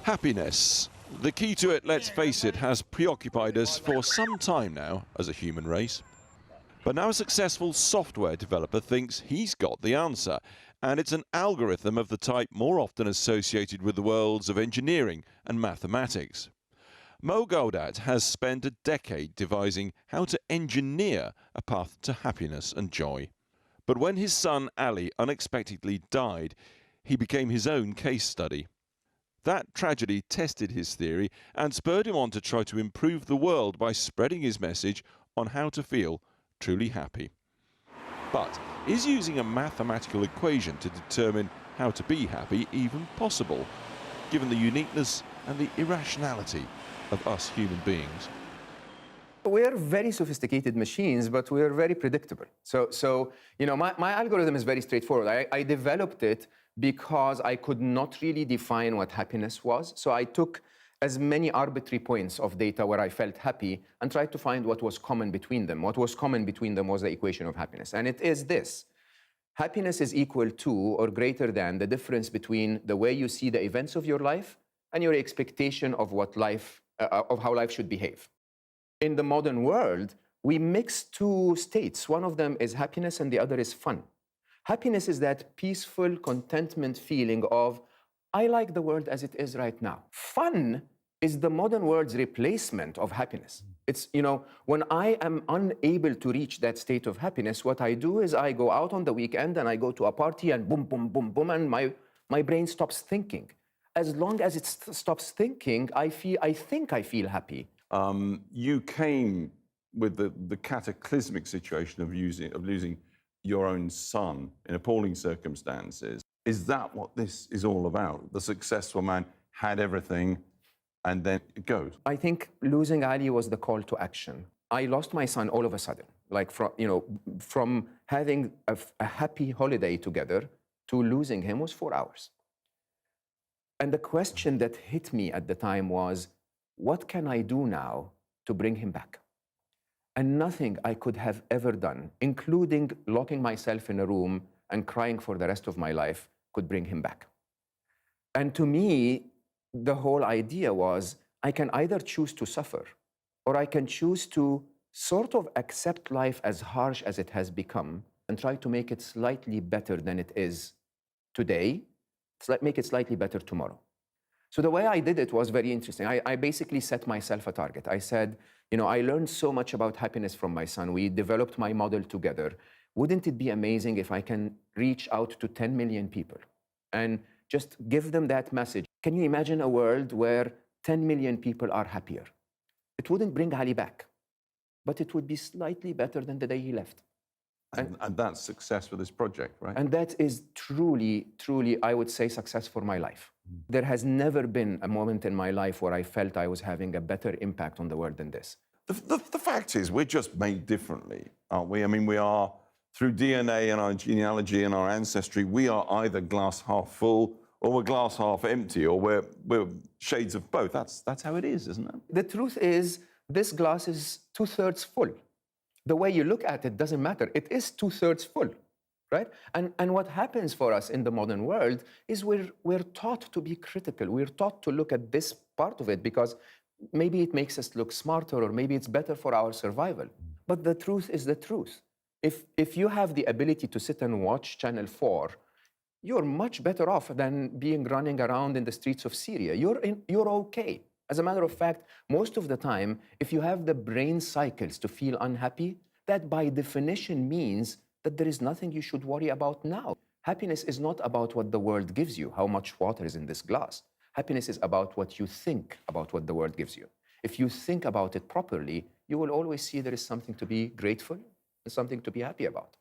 Happiness. The key to it, let's face it, has preoccupied us for some time now as a human race. But now a successful software developer thinks he's got the answer, and it's an algorithm of the type more often associated with the worlds of engineering and mathematics. Mo Gaudat has spent a decade devising how to engineer a path to happiness and joy. But when his son Ali unexpectedly died, he became his own case study. That tragedy tested his theory and spurred him on to try to improve the world by spreading his message on how to feel truly happy. But is using a mathematical equation to determine how to be happy even possible, given the uniqueness and the irrationality of us human beings? We're very sophisticated machines, but we're very predictable. So you know, my algorithm is very straightforward. I developed it because I could not really define what happiness was. So I took as many arbitrary points of data where I felt happy and tried to find what was common between them. What was common between them was the equation of happiness. And it is this: happiness is equal to or greater than the difference between the way you see the events of your life and your expectation of what life, of how life should behave. In the modern world, we mix two states. One of them is happiness and the other is fun. Happiness is that peaceful contentment feeling of, I like the world as it is right now. Fun is the modern world's replacement of happiness. It's, you know, when I am unable to reach that state of happiness, what I do is I go out on the weekend and I go to a party and boom, boom, boom, boom, and my brain stops thinking. As long as it stops thinking, I think I feel happy. You came with the cataclysmic situation of losing your own son in appalling circumstances. Is that what this is all about? The successful man had everything, and then it goes. I think losing Ali was the call to action. I lost my son all of a sudden, like from having a happy holiday together to losing him was 4 hours. And the question that hit me at the time was, what can I do now to bring him back? And nothing I could have ever done, including locking myself in a room and crying for the rest of my life, could bring him back. And to me, the whole idea was, I can either choose to suffer, or I can choose to sort of accept life as harsh as it has become and try to make it slightly better than it is today, make it slightly better tomorrow. So the way I did it was very interesting. I basically set myself a target. I said, you know, I learned so much about happiness from my son. We developed my model together. Wouldn't it be amazing if I can reach out to 10 million people and just give them that message? Can you imagine a world where 10 million people are happier? It wouldn't bring Ali back, but it would be slightly better than the day he left. And that's success for this project, right? And that is truly, truly, I would say, success for my life. There has never been a moment in my life where I felt I was having a better impact on the world than this. The fact is, we're just made differently, aren't we? I mean, we are, through DNA and our genealogy and our ancestry, we are either glass half full or we're glass half empty, or we're shades of both. That's how it is, isn't it? The truth is, this glass is 2/3 full. The way you look at it doesn't matter. It is 2/3 full, right? And what happens for us in the modern world is we're taught to be critical. We're taught to look at this part of it because maybe it makes us look smarter, or maybe it's better for our survival. But the truth is the truth. If you have the ability to sit and watch Channel 4, you're much better off than being running around in the streets of Syria. You're okay. As a matter of fact, most of the time, if you have the brain cycles to feel unhappy, that by definition means that there is nothing you should worry about now. Happiness is not about what the world gives you, how much water is in this glass. Happiness is about what you think about what the world gives you. If you think about it properly, you will always see there is something to be grateful and something to be happy about.